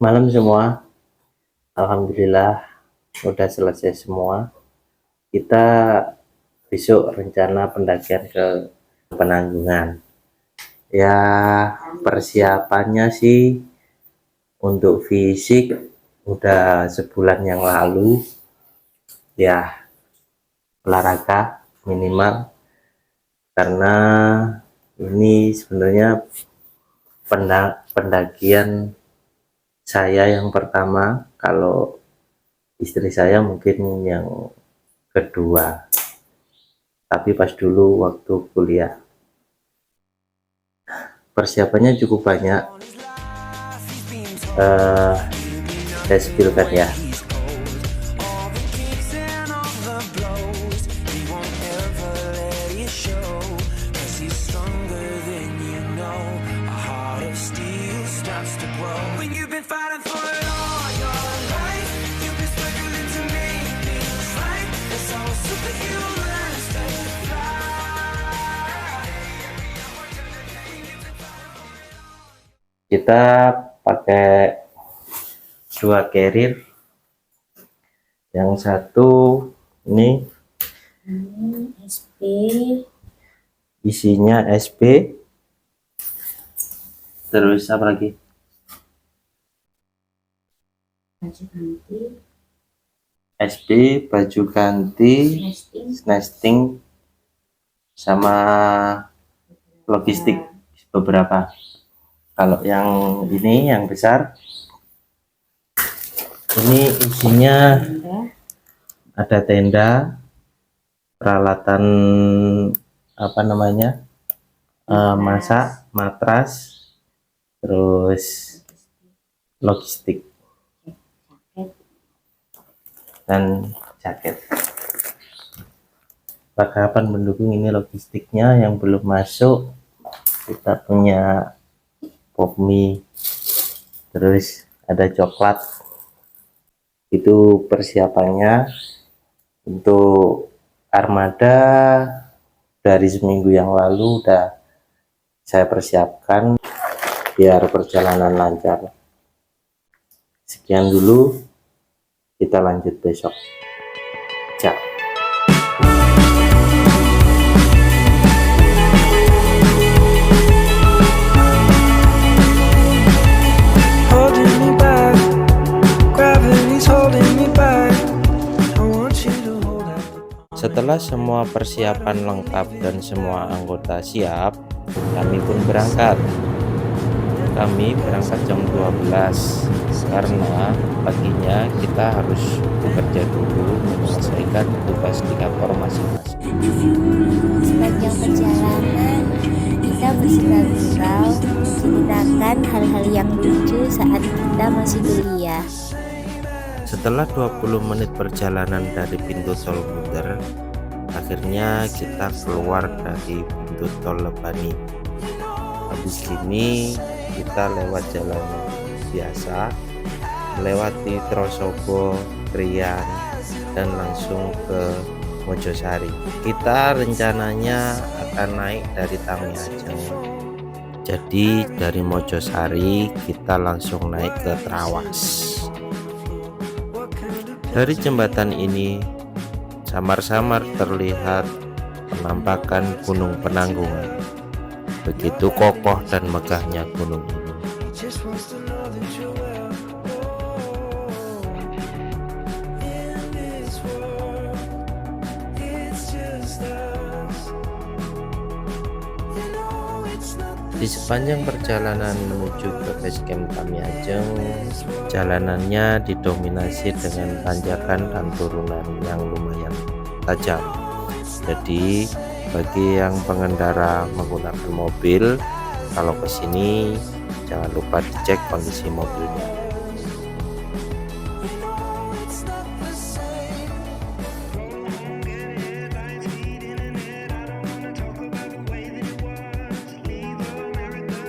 Malam semua, alhamdulillah udah selesai semua. Kita besok rencana pendakian ke Penanggungan. Ya, persiapannya sih untuk fisik udah sebulan yang lalu. Ya, olahraga minimal karena ini sebenarnya pendakian saya yang pertama. Kalau istri saya mungkin yang kedua, tapi pas dulu waktu kuliah persiapannya cukup banyak. Saya spillkan ya. Kita pakai 2 carrier, yang satu ini SP, isinya SP, terus apa lagi, baju ganti, SP, baju ganti, nesting, sama logistik beberapa. Kalau yang ini yang besar ini isinya ada tenda, peralatan apa namanya, masak, matras, terus logistik dan jaket. Perlengkapan pendukung ini logistiknya. Yang belum masuk kita punya pop mie, terus ada coklat. Itu persiapannya. Untuk armada dari seminggu yang lalu udah saya persiapkan biar perjalanan lancar. Sekian dulu, kita lanjut besok. Ciao. Setelah semua persiapan lengkap dan semua anggota siap, kami pun berangkat. Kami berangkat jam 12 karena paginya kita harus bekerja dulu menyelesaikan tugas di kantor masing-masing. Sepanjang perjalanan kita bersurau menceritakan hal-hal yang lucu saat kita masih kuliah. Setelah 20 menit perjalanan dari pintu tol Muter, akhirnya kita keluar dari pintu tol Lebani. Habis ini kita lewat jalan biasa, melewati Trosobo, Krian, dan langsung ke Mojosari. Kita rencananya akan naik dari Tamiajeng. Jadi dari Mojosari kita langsung naik ke Trawas. Dari jembatan ini samar-samar terlihat penampakan Gunung Penanggungan. Begitu kokoh dan megahnya gunung ini. Di sepanjang perjalanan menuju ke base camp Tamiajeng, jalanannya didominasi dengan tanjakan dan turunan yang lumayan tajam. Jadi bagi yang pengendara menggunakan mobil, kalau ke sini jangan lupa dicek kondisi mobilnya.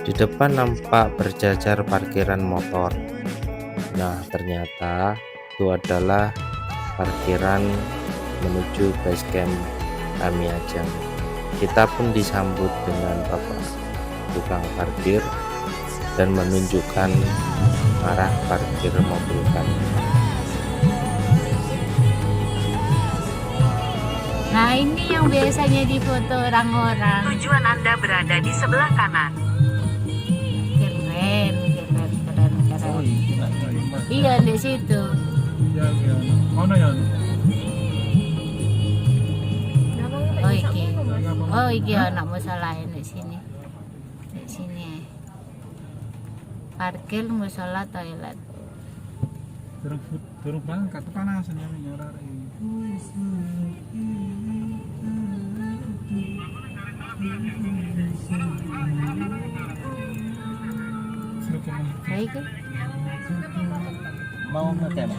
Di depan nampak berjajar parkiran motor. Nah, ternyata itu adalah parkiran menuju base camp Tamiajeng. Kita pun disambut dengan bapak tukang parkir dan menunjukkan arah parkir mobil kami. Nah, ini yang biasanya difoto orang-orang. Tujuan Anda berada di sebelah kanan. Keren, keren, keren, keren. Iya, di situ. Mana ya? Oh, iki. Oh, iki anak musola di sini. Di sini. Parkir musola toilet. Durung berangkat kepanasan ya ora Baik. Mau ngecam?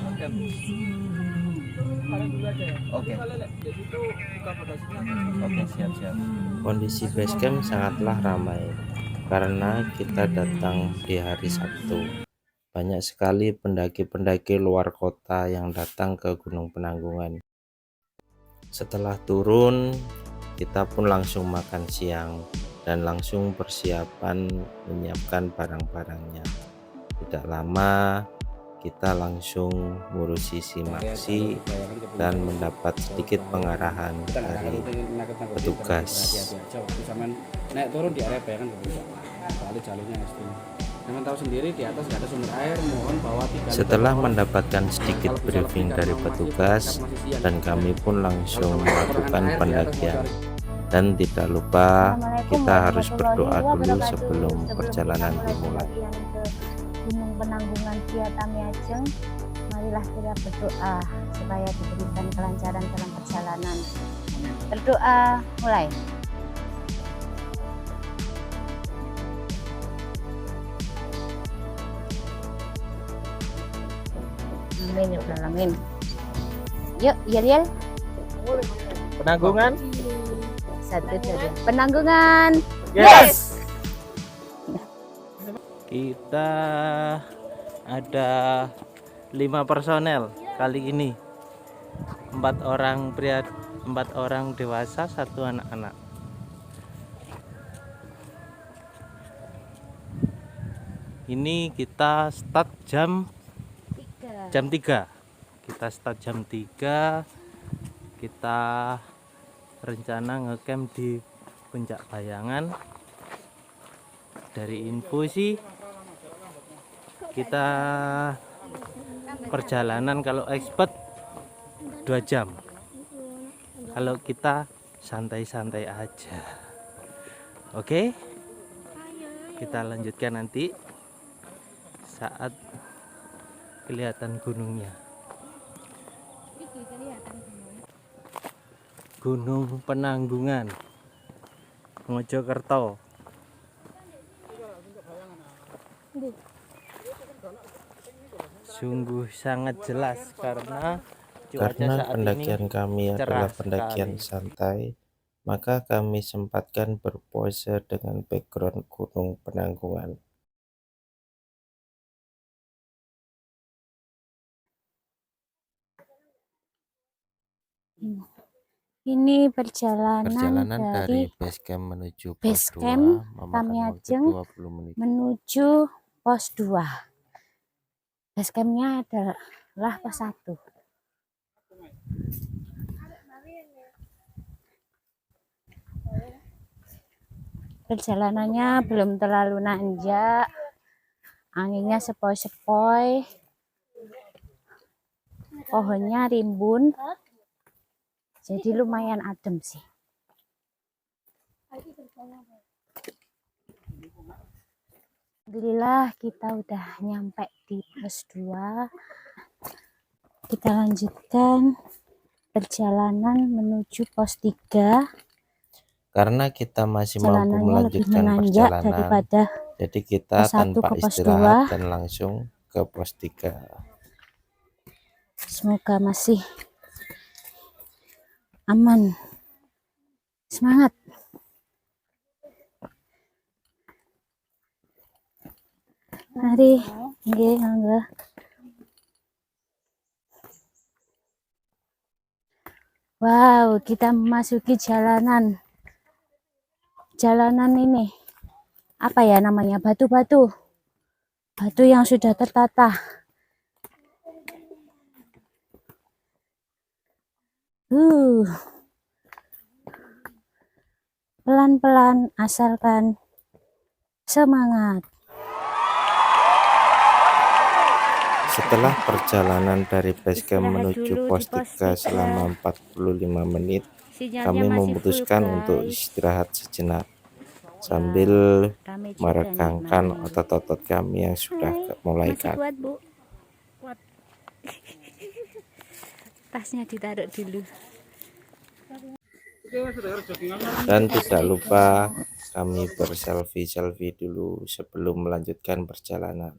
Oke. Oke, siap. Kondisi basecamp sangatlah ramai karena kita datang di hari Sabtu. Banyak sekali pendaki-pendaki luar kota yang datang ke Gunung Penanggungan. Setelah turun, kita pun langsung makan siang dan langsung persiapan menyiapkan barang-barangnya. Tidak lama, kita langsung ngurusi simaksi dan mendapat sedikit pengarahan dari petugas. Naik turun di area bayangan kali jalurnya ekstrim. Teman tahu sendiri di atas nggak ada sumber air, mohon bawa 3 Setelah mendapatkan sedikit briefing dari petugas dan kami pun langsung melakukan pendakian. Dan tidak lupa kita harus berdoa dulu sebelum perjalanan dimulai. Gunung Penanggungan via Tamiajeng, marilah kita berdoa supaya diberikan kelancaran dalam perjalanan. Berdoa, mulai. Amin ya Rabbal alamin. Yuk, Yel. Penanggungan. Satu saja. Penanggungan. Yes. Kita ada 5 personel kali ini. 4 orang pria, 4 orang dewasa, 1 anak-anak. Ini kita start jam 3. Kita start jam 3. Kita rencana ngecamp di Puncak Bayangan. Dari info sih kita perjalanan kalau expert 2 jam. Kalau kita santai-santai aja. Oke? Kita lanjutkan nanti saat kelihatan gunungnya. Gunung Penanggungan, Mojokerto. Sungguh sangat jelas karena cuaca saat pendakian ini kami adalah cerah pendakian sekali. santai, maka kami sempatkan berpose dengan background Gunung Penanggungan. Ini perjalanan dari basecamp menuju pos basecamp 2 memakan waktu Tamiajeng 20 menit. menuju pos 2. Basecampnya adalah pos 1. Perjalanannya belum terlalu nanjak, anginnya sepoi-sepoi, pohonnya rimbun, jadi lumayan adem sih. Alhamdulillah kita udah nyampe di pos 2. Kita lanjutkan perjalanan menuju pos 3. Karena kita masih mampu Jalanannya lebih melanjutkan menanjak perjalanan, daripada jadi kita pos 1 tanpa ke pos istirahat 2. dan langsung ke pos 3. Semoga masih aman. Semangat. Mari, nggih, monggo. Wow, kita memasuki jalanan. Jalanan ini apa ya namanya? Batu-batu. batu yang sudah tertata. Pelan-pelan asalkan semangat. Setelah perjalanan dari base camp menuju pos 3 selama 45 menit, kami memutuskan untuk istirahat sejenak sambil meregangkan otot-otot kami yang sudah mulai kaku. Kuat, Bu. Kuat. Tasnya ditaruh dulu. Dan tidak lupa kami berselfie-selfie dulu sebelum melanjutkan perjalanan.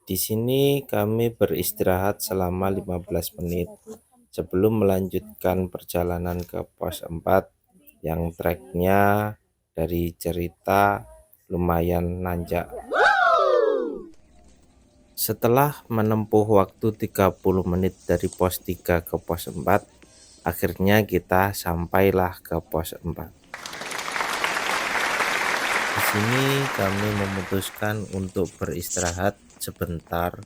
Di sini kami beristirahat selama 15 menit sebelum melanjutkan perjalanan ke pos 4 yang treknya dari cerita lumayan nanjak. Setelah menempuh waktu 30 menit dari pos 3 ke pos 4, akhirnya kita sampailah ke pos 4. Di sini kami memutuskan untuk beristirahat sebentar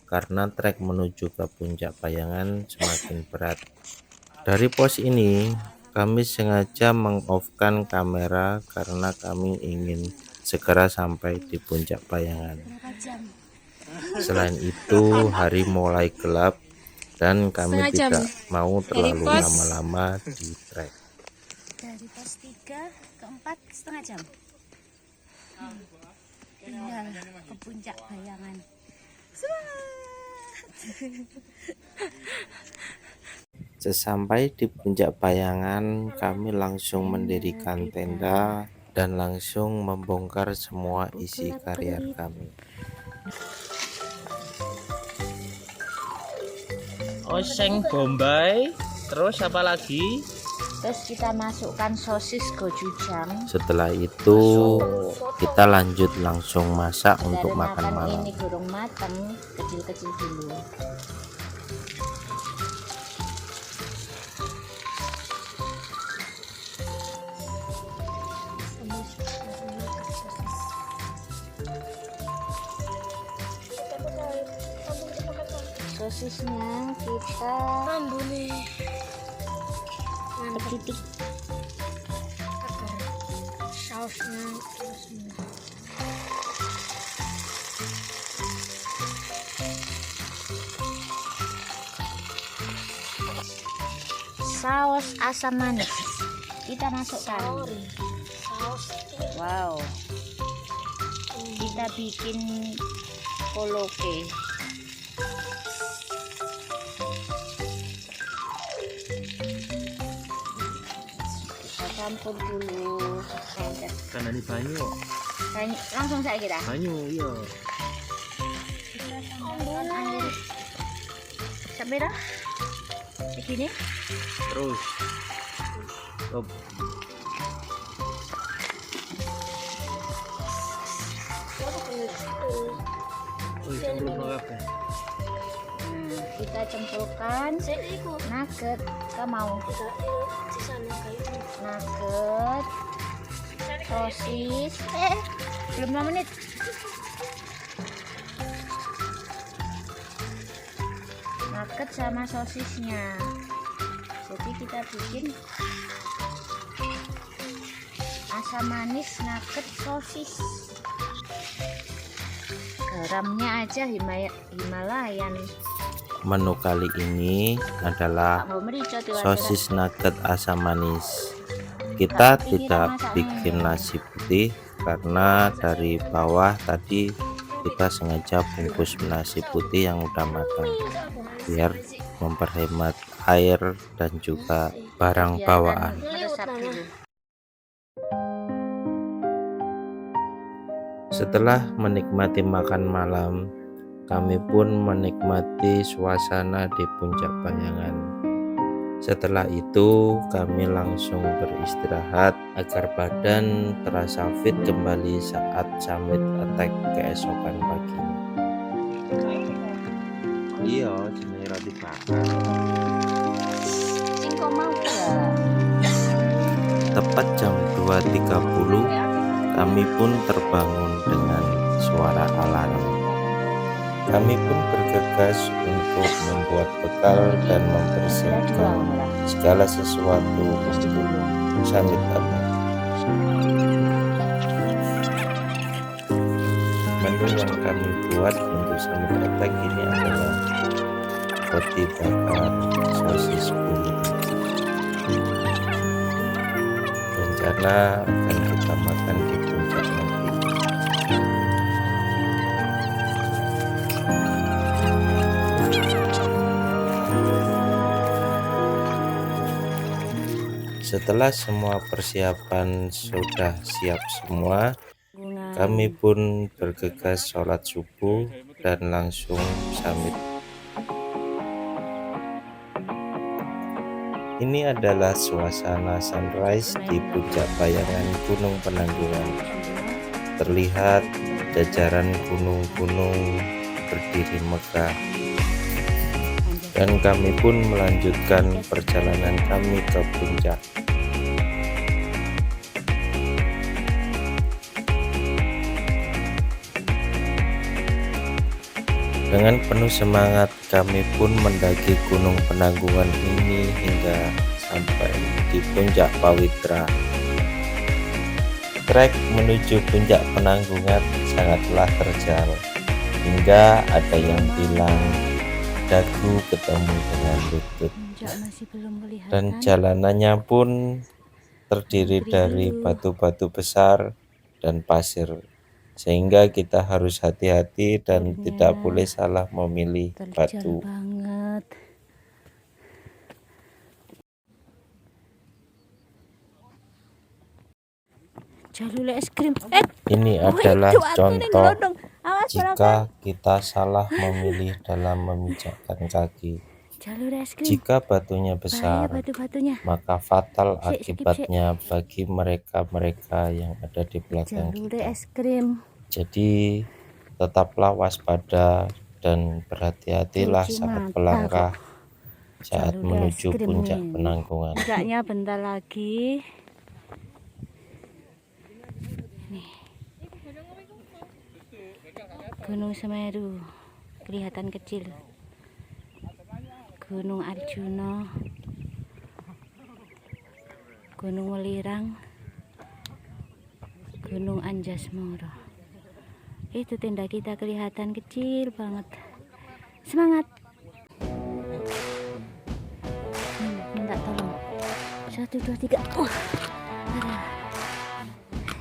karena trek menuju ke puncak Payangan semakin berat. Dari pos ini kami sengaja meng-off-kan kamera karena kami ingin segera sampai di puncak Payangan. Selain itu hari mulai gelap dan kami tidak mau terlalu lama-lama di trek. Dari pos 3 ke 4 setengah jam. Tinggal ke puncak Payangan. Sesampai di puncak Payangan, kami langsung mendirikan tenda dan langsung membongkar semua isi karier kami. Oseng Bombay, terus apa lagi? Terus kita masukkan sosis gochujang. Setelah itu kita lanjut langsung masak untuk makan malam. Ini gorong matang, kecil-kecil dulu. Sosisnya kita titik sausnya saus asam manis kita masukkan. Wow, kita bikin koloke. Campur dulu Karena ini banyu. Langsung saya kira Banyu, iya. sampai dah begini. Terus. Kita cemplungkan nugget. Kita mau nugget, sosis. Belum 5 menit. Nugget sama sosisnya. Jadi kita bikin asam manis nugget sosis. Garamnya aja Himalayan. Menu kali ini adalah sosis nugget asam manis. Kita tidak bikin nasi putih karena dari bawah tadi kita sengaja bungkus nasi putih yang udah matang biar memperhemat air dan juga barang bawaan. Setelah menikmati makan malam, kami pun menikmati suasana di puncak Payangan. Setelah itu kami langsung beristirahat agar badan terasa fit kembali saat summit attack keesokan paginya. Iya, jenenge roti bakar. tepat jam 2.30 kami pun terbangun dengan suara alarm. Kami pun bergegas untuk membuat bekal dan mempersiapkan segala sesuatu untuk summit attack. Menu yang kami buat untuk summit attack ini adalah roti bakar sosis bulu. Rencana akan kita makan di puncak nanti. Setelah semua persiapan sudah siap semua, kami pun bergegas sholat subuh dan langsung summit. Ini adalah suasana sunrise di puncak bayangan Gunung Penanggungan. Terlihat jajaran gunung-gunung berdiri megah. Dan kami pun melanjutkan perjalanan kami ke puncak. Dengan penuh semangat kami pun mendaki Gunung Penanggungan ini hingga sampai di puncak Pawitra. Trek menuju puncak Penanggungan sangatlah terjal, hingga ada yang bilang dagu ketemu dengan lutut. Dan jalanannya pun terdiri dari batu-batu besar dan pasir, sehingga kita harus hati-hati dan tidak boleh salah memilih batu. Banget. Jalur es krim. Ini adalah contoh jika kita salah memilih dalam memijakkan kaki. Jalur es krim. Jika batunya besar, Batu-batunya. maka fatal akibatnya bagi mereka-mereka yang ada di belakang Jalur kita. es krim. Jadi tetaplah waspada dan berhati-hatilah saat melangkah saat menuju puncak Penanggungan. Puncaknya bentar lagi. Nih. Gunung Semeru kelihatan kecil. Gunung Arjuna, Gunung Welirang, Gunung Anjasmara. Itu tenda kita kelihatan kecil banget. Semangat. Minta tolong. 1, 2, 3. Wah.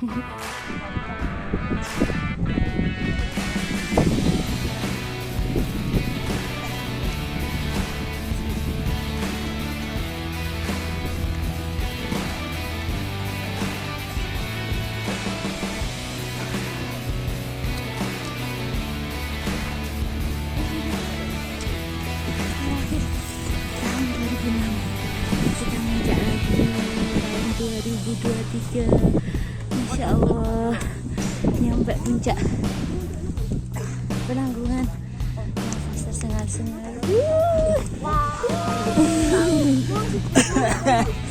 Ada. Kita menginjak lagi tahun 2023. Masya Allah, nyampe puncak Penanggungan. Nafas tersengal-sengal.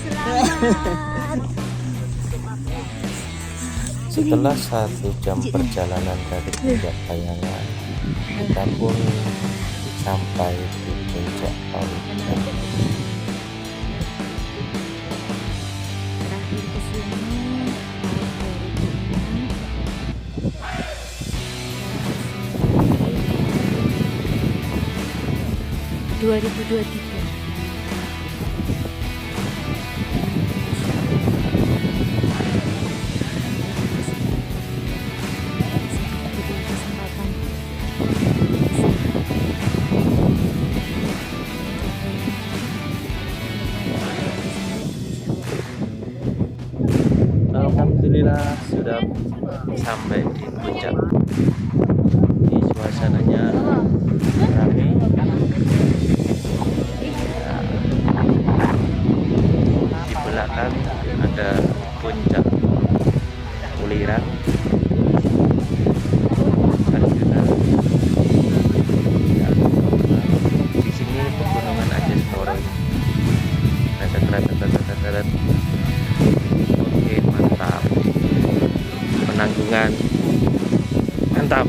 Selamat. Setelah 1 jam perjalanan dari puncak bayangan, kita pun sampai di puncak Pawitra. Terakhir ke sini tahun 2023. Alhamdulillah sudah sampai di puncak. Ini suasananya ramai. Di belakang ada puncak Welirang, Arjuna. Di sini pegunungan Anjasmara. Ada kereta. pegunungan. Mantap.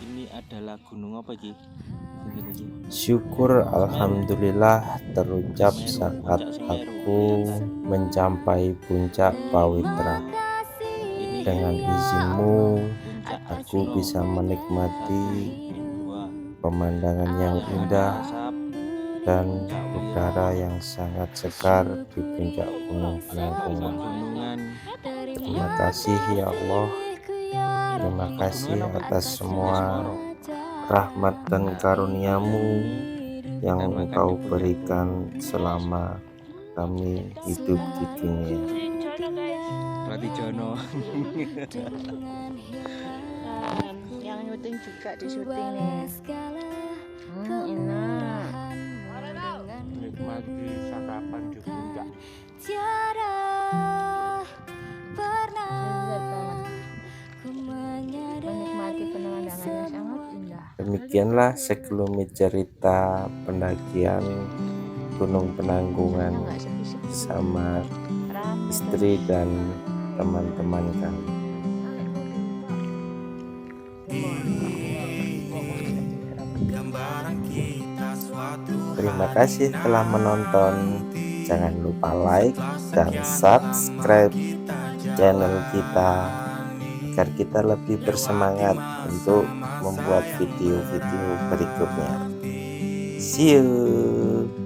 Ini adalah gunung apa Ki? Syukur alhamdulillah terucap saat aku mencapai puncak Pawitra. Dengan izinmu aku bisa menikmati pemandangan yang indah dan udara yang sangat segar di puncak Gunung Penanggungan. Terima kasih ya Allah, terima kasih atas semua rahmat dan karuniamu yang Engkau berikan selama kami hidup di dunia. Jono. Yang nyuting juga di syuting nih. Enak. Nikmati sarapan di puncak. Menikmati pemandangannya sangat indah. Demikianlah sekelumit cerita pendakian Gunung Penanggungan bersama istri dan teman-teman kami. Terima kasih telah menonton. Jangan lupa like dan subscribe channel kita agar kita lebih bersemangat untuk membuat video-video berikutnya. See you.